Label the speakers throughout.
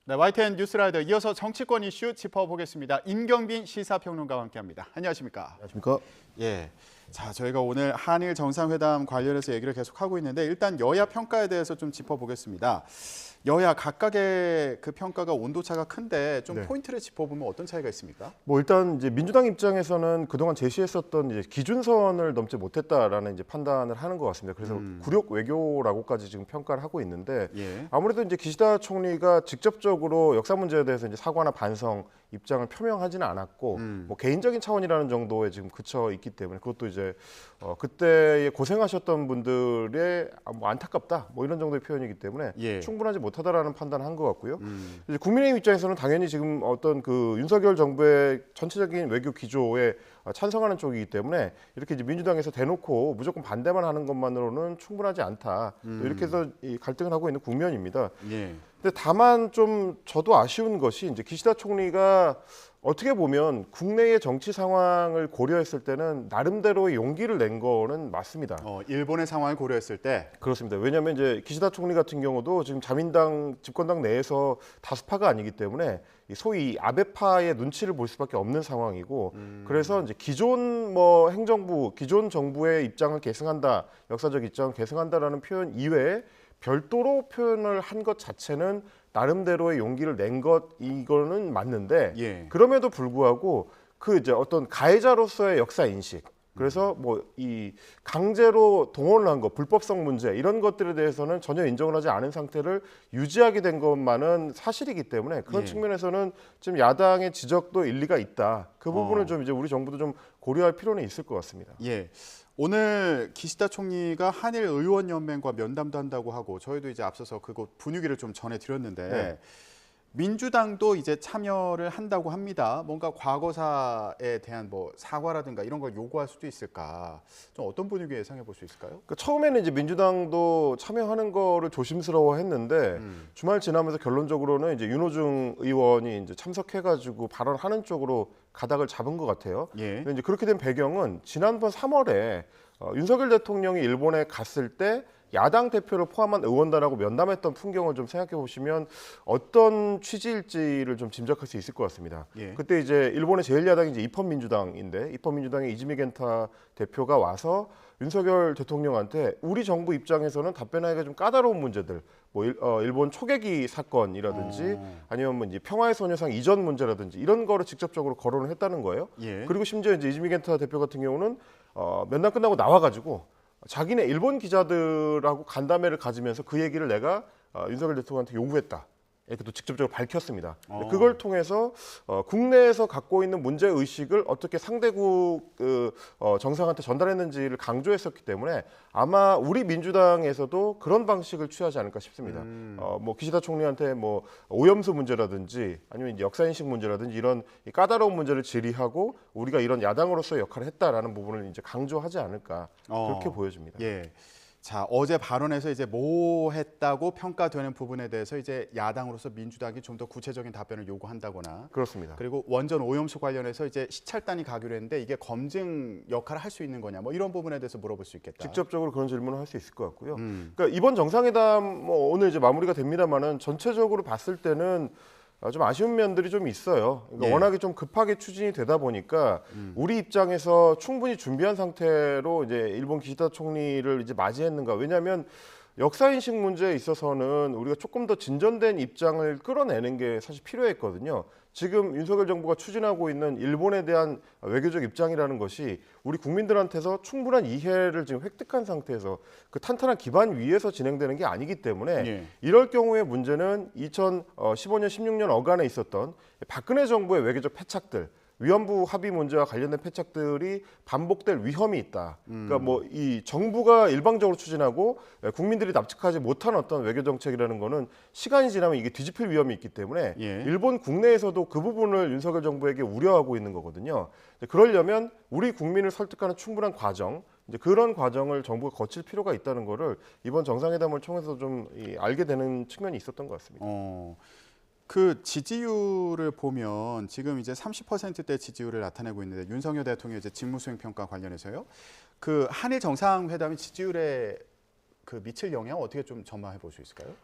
Speaker 1: 네, YTN 뉴스라이더 이어서 정치권 이슈 짚어보겠습니다. 임경빈 시사평론가와 함께합니다. 안녕하십니까?
Speaker 2: 안녕하십니까?
Speaker 1: 예. 자, 저희가 오늘 한일 정상회담 관련해서 얘기를 계속하고 있는데 일단 여야 평가에 대해서 좀 짚어보겠습니다. 여야 각각의 그 평가가 온도차가 큰데 좀 포인트를 짚어보면 어떤 차이가 있습니까?
Speaker 2: 뭐 일단 이제 민주당 입장에서는 그동안 제시했었던 이제 기준선을 넘지 못했다라는 이제 판단을 하는 것 같습니다. 그래서 굴욕 외교라고까지 지금 평가를 하고 있는데 아무래도 이제 기시다 총리가 직접적으로 역사 문제에 대해서 이제 사과나 반성 입장을 표명하지는 않았고 뭐 개인적인 차원이라는 정도에 지금 그쳐 있기 때문에 그것도 이제 그때에 고생하셨던 분들의 뭐 안타깝다 뭐 이런 정도의 표현이기 때문에 충분하지 못하다라는 판단을 한 것 같고요. 이제 국민의힘 입장에서는 당연히 지금 어떤 그 윤석열 정부의 전체적인 외교 기조에 찬성하는 쪽이기 때문에 이렇게 이제 민주당에서 대놓고 무조건 반대만 하는 것만으로는 충분하지 않다. 또 이렇게 해서 이 갈등을 하고 있는 국면입니다. 근데 다만 좀 저도 아쉬운 것이 이제 기시다 총리가 어떻게 보면 국내의 정치 상황을 고려했을 때는 나름대로의 용기를 낸 거는 맞습니다.
Speaker 1: 일본의 상황을 고려했을 때
Speaker 2: 그렇습니다. 왜냐하면 이제 기시다 총리 같은 경우도 지금 자민당 집권당 내에서 다수파가 아니기 때문에 소위 아베파의 눈치를 볼 수밖에 없는 상황이고 그래서 이제 기존 뭐 행정부, 기존 정부의 입장을 계승한다, 역사적 입장을 계승한다라는 표현 이외에 별도로 표현을 한 것 자체는 나름대로의 용기를 낸 것 이거는 맞는데 그럼에도 불구하고 그 이제 어떤 가해자로서의 역사 인식 그래서 뭐 이 강제로 동원을 한 것, 불법성 문제 이런 것들에 대해서는 전혀 인정을 하지 않은 상태를 유지하게 된 것만은 사실이기 때문에 그런 측면에서는 지금 야당의 지적도 일리가 있다. 그 부분을 좀 이제 우리 정부도 좀 고려할 필요는 있을 것 같습니다.
Speaker 1: 오늘 기시다 총리가 한일 의원 연맹과 면담도 한다고 하고 저희도 이제 앞서서 그거 분위기를 좀 전해드렸는데 민주당도 이제 참여를 한다고 합니다. 뭔가 과거사에 대한 뭐 사과라든가 이런 걸 요구할 수도 있을까? 좀 어떤 분위기 예상해 볼 수 있을까요?
Speaker 2: 그러니까 처음에는 이제 민주당도 참여하는 거를 조심스러워했는데 주말 지나면서 결론적으로는 이제 윤호중 의원이 이제 참석해가지고 발언하는 쪽으로 가닥을 잡은 것 같아요. 근데 이제 그렇게 된 배경은 지난번 3월에 윤석열 대통령이 일본에 갔을 때 야당 대표를 포함한 의원단하고 면담했던 풍경을 좀 생각해 보시면 어떤 취지일지를 좀 짐작할 수 있을 것 같습니다. 그때 이제 일본의 제1야당이 이제 입헌민주당인데 입헌민주당의 이즈미 겐타 대표가 와서 윤석열 대통령한테 우리 정부 입장에서는 답변하기가 좀 까다로운 문제들, 뭐 일본 초계기 사건이라든지 아니면 뭐 이제 평화의 소녀상 이전 문제라든지 이런 거를 직접적으로 거론을 했다는 거예요. 그리고 심지어 이제 이즈미 겐타 대표 같은 경우는 면담 끝나고 나와가지고 자기네 일본 기자들하고 간담회를 가지면서 그 얘기를 내가 윤석열 대통령한테 요구했다. 이렇게 또 직접적으로 밝혔습니다. 그걸 통해서 국내에서 갖고 있는 문제 의식을 어떻게 상대국 정상한테 전달했는지를 강조했었기 때문에 아마 우리 민주당에서도 그런 방식을 취하지 않을까 싶습니다. 뭐 기시다 총리한테 뭐 오염수 문제라든지 아니면 이제 역사인식 문제라든지 이런 까다로운 문제를 질의하고 우리가 이런 야당으로서의 역할을 했다라는 부분을 이제 강조하지 않을까 그렇게 보여집니다.
Speaker 1: 자, 어제 발언에서 이제 뭐 했다고 평가되는 부분에 대해서 이제 야당으로서 민주당이 좀 더 구체적인 답변을 요구한다거나
Speaker 2: 그렇습니다.
Speaker 1: 그리고 원전 오염수 관련해서 이제 시찰단이 가기로 했는데 이게 검증 역할을 할 수 있는 거냐 뭐 이런 부분에 대해서 물어볼 수 있겠다.
Speaker 2: 직접적으로 그런 질문을 할 수 있을 것 같고요. 그러니까 이번 정상회담 뭐 오늘 이제 마무리가 됩니다만은 전체적으로 봤을 때는 좀 아쉬운 면들이 좀 있어요. 그러니까 워낙에 좀 급하게 추진이 되다 보니까 우리 입장에서 충분히 준비한 상태로 이제 일본 기시다 총리를 이제 맞이했는가. 왜냐하면 역사인식 문제에 있어서는 우리가 조금 더 진전된 입장을 끌어내는 게 사실 필요했거든요. 지금 윤석열 정부가 추진하고 있는 일본에 대한 외교적 입장이라는 것이 우리 국민들한테서 충분한 이해를 지금 획득한 상태에서 그 탄탄한 기반 위에서 진행되는 게 아니기 때문에 이럴 경우에 문제는 2015년, 16년 어간에 있었던 박근혜 정부의 외교적 패착들 위안부 합의 문제와 관련된 패착들이 반복될 위험이 있다. 그러니까 뭐 이 정부가 일방적으로 추진하고 국민들이 납득하지 못한 어떤 외교 정책이라는 거는 시간이 지나면 이게 뒤집힐 위험이 있기 때문에 일본 국내에서도 그 부분을 윤석열 정부에게 우려하고 있는 거거든요. 그러려면 우리 국민을 설득하는 충분한 과정, 이제 그런 과정을 정부가 거칠 필요가 있다는 거를 이번 정상회담을 통해서 좀 알게 되는 측면이 있었던 것 같습니다.
Speaker 1: 그 지지율을 보면 지금 이제 30%대 지지율을 나타내고 있는데 윤석열 대통령 이제 직무수행 평가 관련해서요. 그 한일 정상회담이 지지율에 그 미칠 영향 어떻게 좀 전망해 볼 수 있을까요?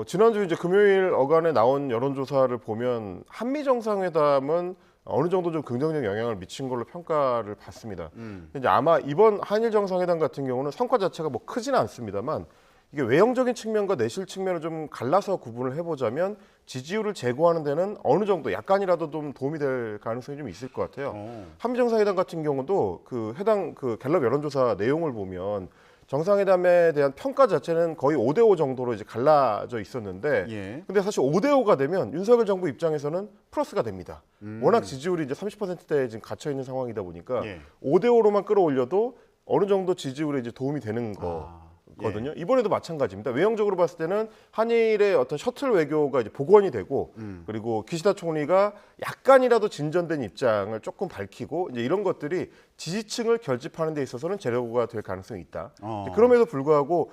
Speaker 2: 지난주 이제 금요일 어간에 나온 여론조사를 보면 한미 정상회담은 어느 정도 좀 긍정적 영향을 미친 걸로 평가를 받습니다. 이제 아마 이번 한일 정상회담 같은 경우는 성과 자체가 뭐 크지는 않습니다만 이게 외형적인 측면과 내실 측면을 좀 갈라서 구분을 해보자면 지지율을 제고하는 데는 어느 정도 약간이라도 좀 도움이 될 가능성이 좀 있을 것 같아요. 한미 정상회담 같은 경우도 그 해당 그 갤럽 여론조사 내용을 보면 정상회담에 대한 평가 자체는 거의 5대5 정도로 이제 갈라져 있었는데,
Speaker 1: 예.
Speaker 2: 근데 사실 5대5가 되면 윤석열 정부 입장에서는 플러스가 됩니다. 워낙 지지율이 이제 30%대에 지금 갇혀 있는 상황이다 보니까
Speaker 1: 예.
Speaker 2: 5대5로만 끌어올려도 어느 정도 지지율에 이제 도움이 되는 거거든요. 이번에도 마찬가지입니다. 외형적으로 봤을 때는 한일의 어떤 셔틀 외교가 이제 복원이 되고, 그리고 기시다 총리가 약간이라도 진전된 입장을 조금 밝히고 이제 이런 것들이 지지층을 결집하는 데 있어서는 재료가 될 가능성이 있다. 그럼에도 불구하고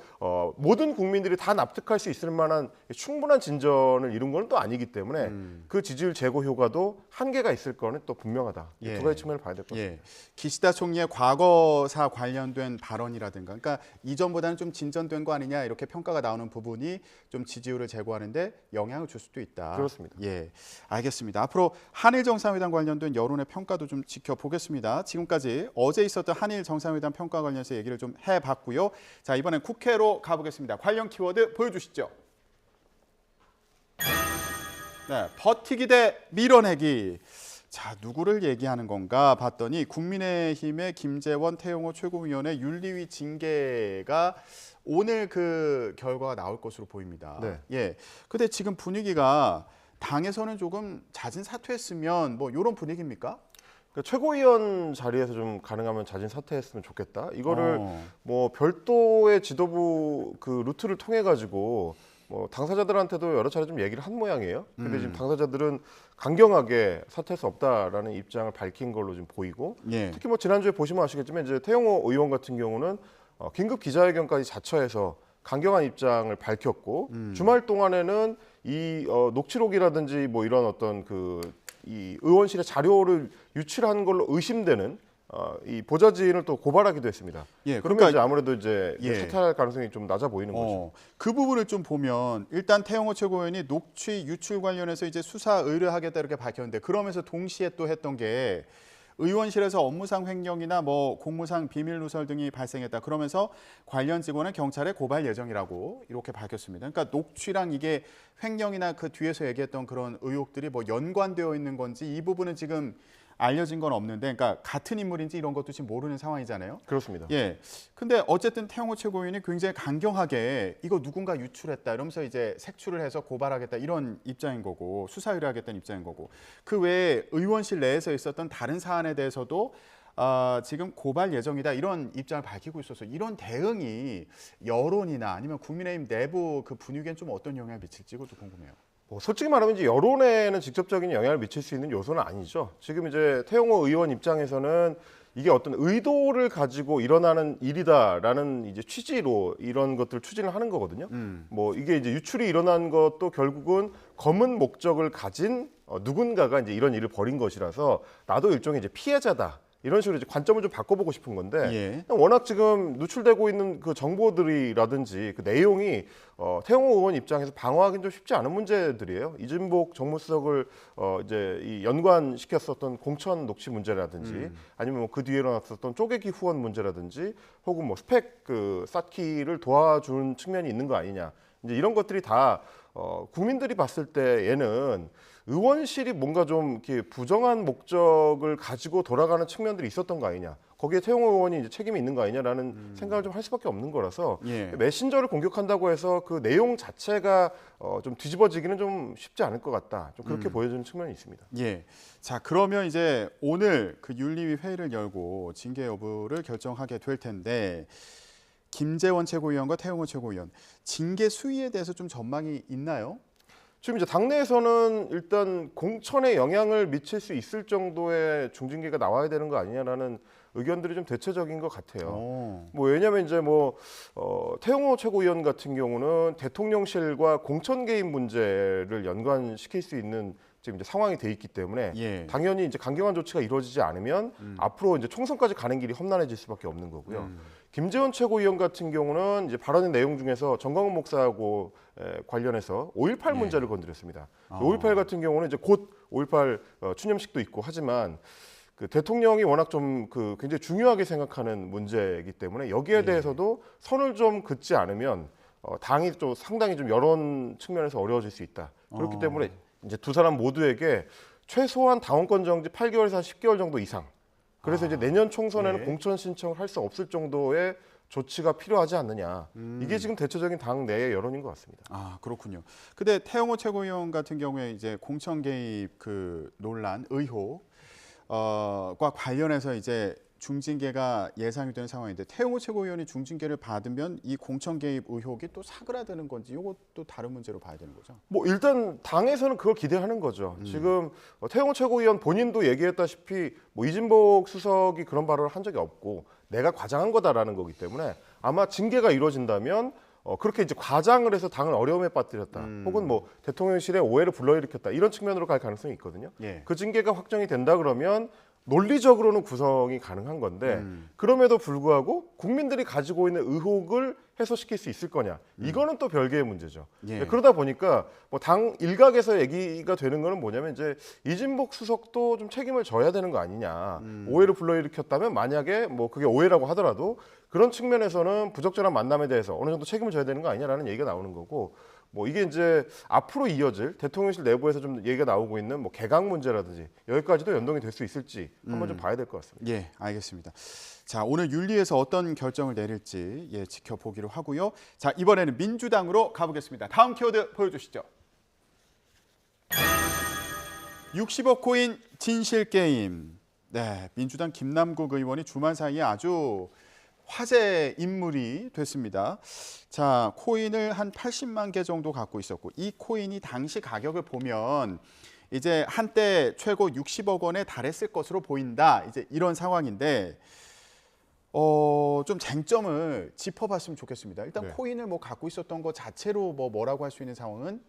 Speaker 2: 모든 국민들이 다 납득할 수 있을 만한 충분한 진전을 이룬 건 또 아니기 때문에 그 지지율 제고 효과도 한계가 있을 거는 또 분명하다.
Speaker 1: 예.
Speaker 2: 두 가지 측면을 봐야 될 것 같습니다.
Speaker 1: 예. 기시다 총리의 과거사 관련된 발언이라든가, 그러니까 이전보다는 좀 진전된 거 아니냐 이렇게 평가가 나오는 부분이 좀 지지율을 제고하는데 영향을 줄 수도 있다.
Speaker 2: 그렇습니다.
Speaker 1: 예, 알겠습니다. 앞으로 한일 정상회담 관련된 여론의 평가도 좀 지켜보겠습니다. 지금까지 어제 있었던 한일 정상회담 평가 관련해서 얘기를 좀 해봤고요. 자, 이번엔 국회로 가보겠습니다. 관련 키워드 보여주시죠. 네, 버티기 대 밀어내기. 자, 누구를 얘기하는 건가 봤더니 국민의힘의 김재원 태영호 최고위원의 윤리위 징계가 오늘 그 결과가 나올 것으로 보입니다.
Speaker 2: 네.
Speaker 1: 예. 근데 지금 분위기가 당에서는 조금 잦은 사퇴했으면 뭐 이런 분위기입니까?
Speaker 2: 그러니까 최고위원 자리에서 좀 가능하면 자진 사퇴했으면 좋겠다. 이거를 뭐 별도의 지도부 그 루트를 통해 가지고 뭐 당사자들한테도 여러 차례 좀 얘기를 한 모양이에요. 근데 지금 당사자들은 강경하게 사퇴할 수 없다라는 입장을 밝힌 걸로 지금 보이고,
Speaker 1: 예.
Speaker 2: 특히 뭐 지난주에 보시면 아시겠지만 이제 태영호 의원 같은 경우는 긴급 기자회견까지 자처해서 강경한 입장을 밝혔고, 주말 동안에는 이 녹취록이라든지 뭐 이런 어떤 이 의원실의 자료를 유출한 걸로 의심되는 이 보좌진을 또 고발하기도 했습니다.
Speaker 1: 예,
Speaker 2: 그러면 이제 아무래도 이제
Speaker 1: 예.
Speaker 2: 사퇴할 가능성이 좀 낮아 보이는 거죠.
Speaker 1: 그 부분을 좀 보면 일단 태영호 최고위원이 녹취 유출 관련해서 이제 수사 의뢰하겠다 이렇게 밝혔는데, 그러면서 동시에 또 했던 게 의원실에서 업무상 횡령이나 뭐 공무상 비밀 누설 등이 발생했다. 그러면서 관련 직원은 경찰에 고발 예정이라고 이렇게 밝혔습니다. 그러니까 녹취랑 이게 횡령이나 그 뒤에서 얘기했던 그런 의혹들이 뭐 연관되어 있는 건지 이 부분은 지금 알려진 건 없는데, 그러니까 같은 인물인지 이런 것도 지금 모르는 상황이잖아요.
Speaker 2: 그렇습니다.
Speaker 1: 예. 근데 어쨌든 태영호 최고위원이 굉장히 강경하게 이거 누군가 유출했다 이러면서 이제 색출을 해서 고발하겠다 이런 입장인 거고, 수사 의뢰하겠다는 입장인 거고, 그 외에 의원실 내에서 있었던 다른 사안에 대해서도 지금 고발 예정이다 이런 입장을 밝히고 있어서 이런 대응이 여론이나 아니면 국민의힘 내부 그 분위기엔 좀 어떤 영향을 미칠지 그것도 궁금해요.
Speaker 2: 뭐 솔직히 말하면 이제 여론에는 직접적인 영향을 미칠 수 있는 요소는 아니죠. 지금 이제 태영호 의원 입장에서는 이게 어떤 의도를 가지고 일어나는 일이다라는 이제 취지로 이런 것들을 추진을 하는 거거든요. 뭐 이게 이제 유출이 일어난 것도 결국은 검은 목적을 가진 누군가가 이제 이런 일을 벌인 것이라서 나도 일종의 이제 피해자다. 이런 식으로 이제 관점을 좀 바꿔보고 싶은 건데,
Speaker 1: 예.
Speaker 2: 워낙 지금 누출되고 있는 그 정보들이라든지 그 내용이 태영호 의원 입장에서 방어하기는 좀 쉽지 않은 문제들이에요. 이진복 정무수석을 이제 이 연관시켰었던 공천 녹취 문제라든지, 아니면 뭐 그 뒤에 일어났었던 쪼개기 후원 문제라든지, 혹은 뭐 스펙 그 쌓기를 도와준 측면이 있는 거 아니냐. 이제 이런 것들이 다 국민들이 봤을 때 얘는 의원실이 뭔가 좀 이렇게 부정한 목적을 가지고 돌아가는 측면들이 있었던 거 아니냐. 거기에 태영호 의원이 이제 책임이 있는 거 아니냐라는 생각을 좀 할 수밖에 없는 거라서,
Speaker 1: 예.
Speaker 2: 메신저를 공격한다고 해서 그 내용 자체가 좀 뒤집어지기는 좀 쉽지 않을 것 같다. 좀 그렇게 보여지는 측면이 있습니다.
Speaker 1: 예. 자, 그러면 이제 오늘 그 윤리위 회의를 열고 징계 여부를 결정하게 될 텐데, 김재원 최고위원과 태영호 최고위원 징계 수위에 대해서 좀 전망이 있나요?
Speaker 2: 지금 이제 당내에서는 일단 공천에 영향을 미칠 수 있을 정도의 중징계가 나와야 되는 거 아니냐라는 의견들이 좀 대체적인 것 같아요. 뭐 왜냐하면 이제 뭐 태영호 최고위원 같은 경우는 대통령실과 공천 개입 문제를 연관시킬 수 있는 지금 이제 상황이 돼 있기 때문에,
Speaker 1: 예.
Speaker 2: 당연히 이제 강경한 조치가 이루어지지 않으면 앞으로 이제 총선까지 가는 길이 험난해질 수밖에 없는 거고요. 김재원 최고위원 같은 경우는 이제 발언의 내용 중에서 정광훈 목사하고 관련해서 5.18 문제를 건드렸습니다. 5.18 같은 경우는 이제 곧 5.18 추념식도 있고 하지만 그 대통령이 워낙 좀 그 굉장히 중요하게 생각하는 문제이기 때문에 여기에 대해서도 선을 좀 긋지 않으면 당이 좀 상당히 좀 여론 측면에서 어려워질 수 있다. 그렇기 때문에 이제 두 사람 모두에게 최소한 당원권 정지 8개월에서 10개월 정도 이상. 그래서 이제 내년 총선에는 공천 신청을 할 수 없을 정도의 조치가 필요하지 않느냐. 이게 지금 대체적인 당 내의 여론인 것 같습니다.
Speaker 1: 아, 그렇군요. 근데 태영호 최고위원 같은 경우에 이제 공천 개입 그 논란, 의혹과 관련해서 이제 중징계가 예상이 되는 상황인데 태영호 최고위원이 중징계를 받으면 이 공천 개입 의혹이 또 사그라드는 건지 이것도 다른 문제로 봐야 되는 거죠.
Speaker 2: 뭐 일단 당에서는 그걸 기대하는 거죠. 지금 태영호 최고위원 본인도 얘기했다시피 뭐 이진복 수석이 그런 발언을 한 적이 없고 내가 과장한 거다라는 거기 때문에 아마 징계가 이루어진다면 그렇게 이제 과장을 해서 당을 어려움에 빠뜨렸다. 혹은 뭐 대통령실에 오해를 불러일으켰다. 이런 측면으로 갈 가능성이 있거든요. 그 징계가 확정이 된다 그러면 논리적으로는 구성이 가능한 건데 그럼에도 불구하고 국민들이 가지고 있는 의혹을 해소시킬 수 있을 거냐 이거는 또 별개의 문제죠. 그러다 보니까 뭐 당 일각에서 얘기가 되는 거는 뭐냐면 이제 이진복 수석도 좀 책임을 져야 되는 거 아니냐. 오해를 불러일으켰다면 만약에 뭐 그게 오해라고 하더라도 그런 측면에서는 부적절한 만남에 대해서 어느 정도 책임을 져야 되는 거 아니냐라는 얘기가 나오는 거고 뭐 이게 이제 앞으로 이어질 대통령실 내부에서 좀 얘기가 나오고 있는 뭐 개각 문제라든지 여기까지도 연동이 될 수 있을지 한번 좀 봐야 될 것 같습니다.
Speaker 1: 예, 알겠습니다. 자, 오늘 윤리에서 어떤 결정을 내릴지 지켜보기로 하고요. 자, 이번에는 민주당으로 가보겠습니다. 다음 키워드 보여주시죠. 60억 코인 진실 게임. 네, 민주당 김남국 의원이 주말 사이에 아주 화제 인물이 됐습니다. 자, 코인을 한 80만 개 정도 갖고 있었고 이 코인이 당시 가격을 보면 이제 한때 최고 60억 원에 달했을 것으로 보인다. 이제 이런 상황인데 좀 쟁점을 짚어봤으면 좋겠습니다. 일단 코인을 뭐 갖고 있었던 것 자체로 뭐라고 할 수 있는 상황은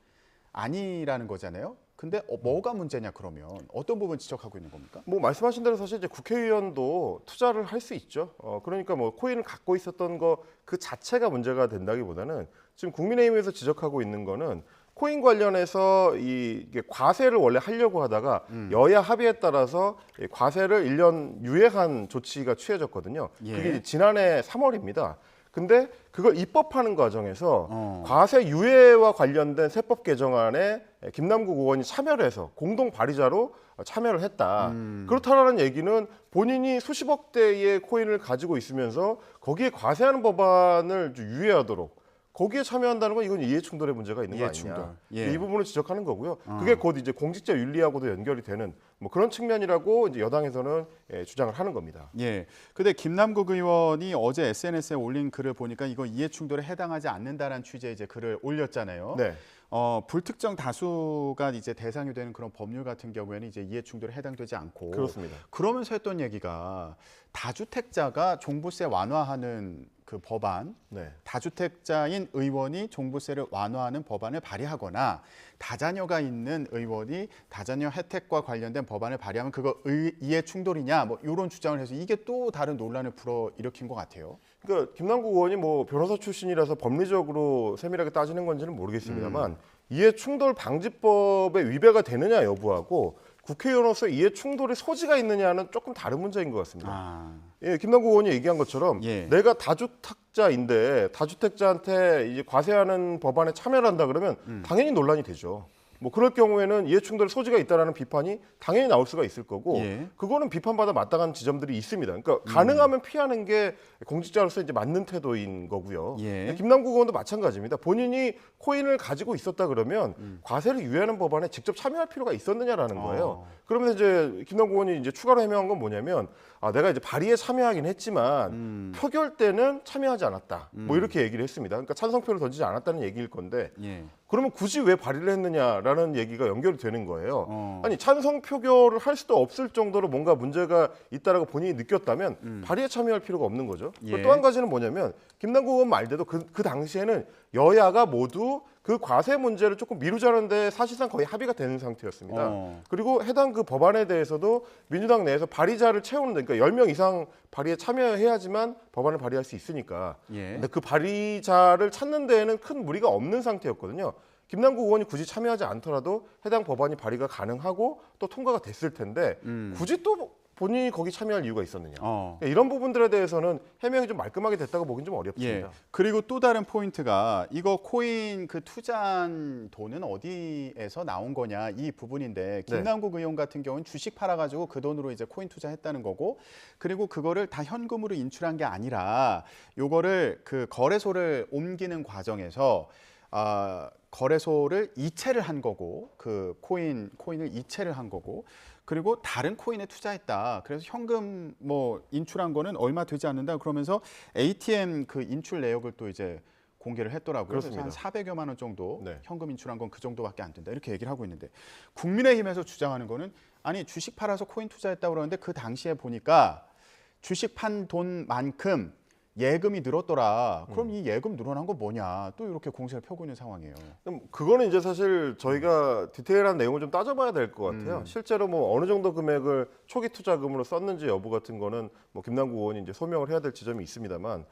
Speaker 1: 아니라는 거잖아요. 근데 뭐가 문제냐 그러면 어떤 부분 지적하고 있는 겁니까?
Speaker 2: 뭐 말씀하신 대로 사실 이제 국회의원도 투자를 할 수 있죠. 그러니까 뭐 코인을 갖고 있었던 거 그 자체가 문제가 된다기보다는 지금 국민의힘에서 지적하고 있는 거는 코인 관련해서 이게 과세를 원래 하려고 하다가 여야 합의에 따라서 과세를 1년 유예한 조치가 취해졌거든요. 그게 이제 지난해 3월입니다. 근데 그걸 입법하는 과정에서 과세 유예와 관련된 세법 개정안에 김남국 의원이 참여를 해서 공동 발의자로 참여를 했다. 그렇다라는 얘기는 본인이 수십억 대의 코인을 가지고 있으면서 거기에 과세하는 법안을 유예하도록 거기에 참여한다는 건 이건 이해충돌의 문제가 있는 거 아니냐. 이 부분을 지적하는 거고요. 그게 곧 이제 공직자 윤리하고도 연결이 되는 뭐 그런 측면이라고 이제 여당에서는 주장을 하는 겁니다.
Speaker 1: 예. 근데 김남국 의원이 어제 SNS에 올린 글을 보니까 이거 이해충돌에 해당하지 않는다라는 취지의 이제 글을 올렸잖아요.
Speaker 2: 네.
Speaker 1: 불특정 다수가 이제 대상이 되는 그런 법률 같은 경우에는 이제 이해충돌에 해당되지 않고
Speaker 2: 그렇습니다.
Speaker 1: 그러면서 했던 얘기가 다주택자가 종부세 완화하는 그 법안, 다주택자인 의원이 종부세를 완화하는 법안을 발의하거나 다자녀가 있는 의원이 다자녀 혜택과 관련된 법안을 발의하면 그거 이해 충돌이냐 뭐 이런 주장을 해서 이게 또 다른 논란을 불어일으킨 것 같아요.
Speaker 2: 그러니까 김남국 의원이 뭐 변호사 출신이라서 법리적으로 세밀하게 따지는 건지는 모르겠습니다만 이해 충돌 방지법에 위배가 되느냐 여부하고 국회의원으로서 이해 충돌의 소지가 있느냐는 조금 다른 문제인 것 같습니다. 김남국 의원이 얘기한 것처럼 내가 다주택자인데 다주택자한테 이제 과세하는 법안에 참여를 한다 그러면 당연히 논란이 되죠. 뭐 그럴 경우에는 이해충돌의 소지가 있다라는 비판이 당연히 나올 수가 있을 거고 그거는 비판받아 마땅한 지점들이 있습니다. 그러니까 가능하면 피하는 게 공직자로서 이제 맞는 태도인 거고요. 김남국 의원도 마찬가지입니다. 본인이 코인을 가지고 있었다 그러면 과세를 유예하는 법안에 직접 참여할 필요가 있었느냐라는 거예요. 그러면서 이제 김남국 의원이 이제 추가로 해명한 건 뭐냐면 내가 이제 발의에 참여하긴 했지만 표결 때는 참여하지 않았다. 뭐 이렇게 얘기를 했습니다. 그러니까 찬성표를 던지지 않았다는 얘기일 건데 그러면 굳이 왜 발의를 했느냐라는 얘기가 연결이 되는 거예요. 아니 찬성 표결을 할 수도 없을 정도로 뭔가 문제가 있다라고 본인이 느꼈다면 발의에 참여할 필요가 없는 거죠. 또 한 가지는 뭐냐면 김남국 의원 말대로 그 당시에는 여야가 모두 그 과세 문제를 조금 미루자는데 사실상 거의 합의가 되는 상태였습니다. 그리고 해당 그 법안에 대해서도 민주당 내에서 발의자를 채우는데, 그러니까 10명 이상 발의에 참여해야지만 법안을 발의할 수 있으니까. 근데 그 발의자를 찾는 데에는 큰 무리가 없는 상태였거든요. 김남국 의원이 굳이 참여하지 않더라도 해당 법안이 발의가 가능하고 또 통과가 됐을 텐데 굳이 또 본인이 거기 참여할 이유가 있었느냐. 이런 부분들에 대해서는 해명이 좀 말끔하게 됐다고 보긴 좀 어렵습니다.
Speaker 1: 그리고 또 다른 포인트가 이거 코인 그 투자한 돈은 어디에서 나온 거냐 이 부분인데 김남국 의원 같은 경우는 주식 팔아가지고 그 돈으로 이제 코인 투자했다는 거고 그리고 그거를 다 현금으로 인출한 게 아니라 요거를 그 거래소를 옮기는 과정에서 거래소를 이체를 한 거고 그 코인을 이체를 한 거고 그리고 다른 코인에 투자했다. 그래서 현금 뭐 인출한 거는 얼마 되지 않는다. 그러면서 ATM 그 인출 내역을 또 이제 공개를 했더라고요.
Speaker 2: 그렇습니다.
Speaker 1: 그래서 한 400여만 원 정도 현금 인출한 건 그 정도밖에 안 된다. 이렇게 얘기를 하고 있는데 국민의힘에서 주장하는 거는 아니 주식 팔아서 코인 투자했다고 그러는데 그 당시에 보니까 주식 판 돈만큼 예금이 늘었더라. 그럼 이 예금 늘어난 거 뭐냐? 또 이렇게 공세를 펴고 있는 상황이에요.
Speaker 2: 그거는 이제 사실 저희가 디테일한 내용을 좀 따져봐야 될 것 같아요. 실제로 뭐 어느 정도 금액을 초기 투자금으로 썼는지 여부 같은 거는 뭐 김남국 의원이 이제 소명을 해야 될 지점이 있습니다만,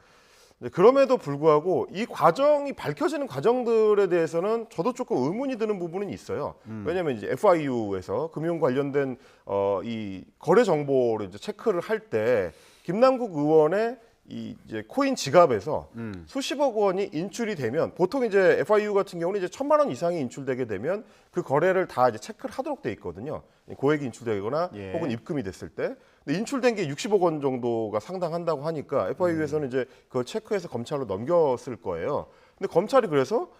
Speaker 2: 그럼에도 불구하고 이 과정이 밝혀지는 과정들에 대해서는 저도 조금 의문이 드는 부분은 있어요. 왜냐하면 이제 FIU에서 금융 관련된 이 거래 정보를 이제 체크를 할 때 김남국 의원의 이 이제 코인 지갑에서 수십억 원이 인출이 되면 보통 이제 FIU 같은 경우는 이제 1,000만 원 이상이 인출되게 되면 그 거래를 다 이제 체크를 하도록 돼 있거든요. 고액이 인출되거나 혹은 입금이 됐을 때. 근데 인출된 게 60억 원 정도가 상당한다고 하니까 FIU에서는 이제 그걸 체크해서 검찰로 넘겼을 거예요. 근데 검찰이 그래서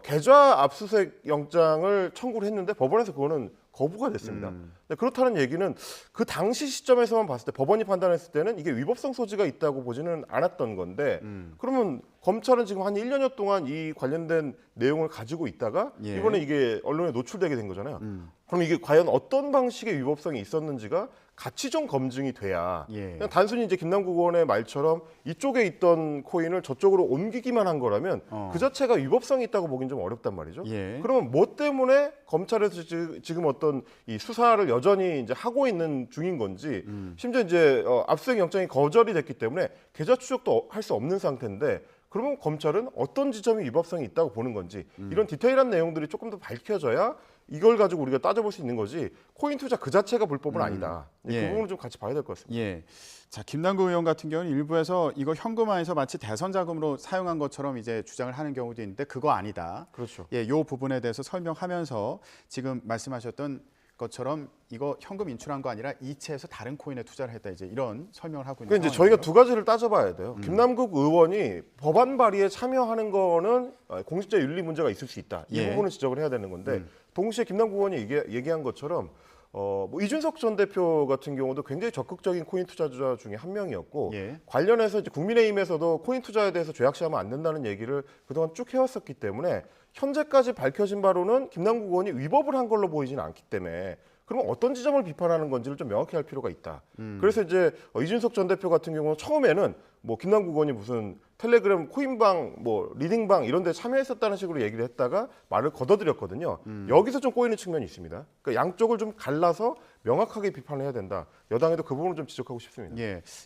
Speaker 2: 계좌 압수수색 영장을 청구를 했는데 법원에서 그거는 거부가 됐습니다. 그렇다는 얘기는 그 당시 시점에서만 봤을 때 법원이 판단했을 때는 이게 위법성 소지가 있다고 보지는 않았던 건데 그러면 검찰은 지금 한 1년여 동안 이 관련된 내용을 가지고 있다가 이번에 이게 언론에 노출되게 된 거잖아요. 그럼 이게 과연 어떤 방식의 위법성이 있었는지가 같이 좀 검증이 돼야 그냥 단순히 이제 김남국 의원의 말처럼 이쪽에 있던 코인을 저쪽으로 옮기기만 한 거라면 그 자체가 위법성이 있다고 보긴 좀 어렵단 말이죠. 그러면 뭐 때문에 검찰에서 지금 어떤 이 수사를 여전히 이제 하고 있는 중인 건지 심지어 이제 압수수색 영장이 거절이 됐기 때문에 계좌 추적도 할 수 없는 상태인데 그러면 검찰은 어떤 지점이 위법성이 있다고 보는 건지 이런 디테일한 내용들이 조금 더 밝혀져야 이걸 가지고 우리가 따져볼 수 있는 거지 코인 투자 그 자체가 불법은 아니다. 그 부분을 좀 같이 봐야 될 것 같습니다.
Speaker 1: 자, 김남국 의원 같은 경우는 일부에서 이거 현금화해서 마치 대선 자금으로 사용한 것처럼 이제 주장을 하는 경우도 있는데 그거 아니다.
Speaker 2: 그렇죠.
Speaker 1: 이 부분에 대해서 설명하면서 지금 말씀하셨던 것처럼 이거 현금 인출한 거 아니라 이체해서 다른 코인에 투자를 했다 이제 이런 설명을 하고 있는
Speaker 2: 그러니까 이제 저희가 두 가지를 따져봐야 돼요. 김남국 의원이 법안 발의에 참여하는 거는 공직자 윤리 문제가 있을 수 있다. 이 부분을 지적을 해야 되는 건데 동시에 김남국 의원이 얘기한 것처럼 뭐 이준석 전 대표 같은 경우도 굉장히 적극적인 코인 투자자 중에 한 명이었고 관련해서 이제 국민의힘에서도 코인 투자에 대해서 죄악시하면 안 된다는 얘기를 그동안 쭉 해왔었기 때문에 현재까지 밝혀진 바로는 김남국 의원이 위법을 한 걸로 보이지는 않기 때문에 그러면 어떤 지점을 비판하는 건지를 좀 명확히 할 필요가 있다. 그래서 이제 이준석 전 대표 같은 경우는 처음에는 뭐 김남국 의원이 무슨 텔레그램 코인방, 뭐 리딩방 이런 데 참여했었다는 식으로 얘기를 했다가 말을 걷어들였거든요. 여기서 좀 꼬이는 측면이 있습니다. 그러니까 양쪽을 좀 갈라서 명확하게 비판을 해야 된다. 여당에도 그 부분을 좀 지적하고 싶습니다.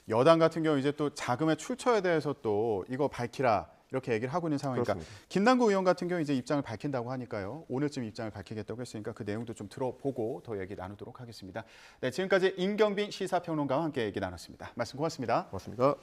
Speaker 1: 여당 같은 경우 이제 또 자금의 출처에 대해서 또 이거 밝히라. 이렇게 얘기를 하고 있는 상황이니까
Speaker 2: 그렇습니다.
Speaker 1: 김남국 의원 같은 경우 이제 입장을 밝힌다고 하니까요. 오늘쯤 입장을 밝히겠다고 했으니까 그 내용도 좀 들어보고 더 얘기 나누도록 하겠습니다. 네, 지금까지 임경빈 시사평론가와 함께 얘기 나눴습니다. 말씀 고맙습니다.
Speaker 2: 고맙습니다.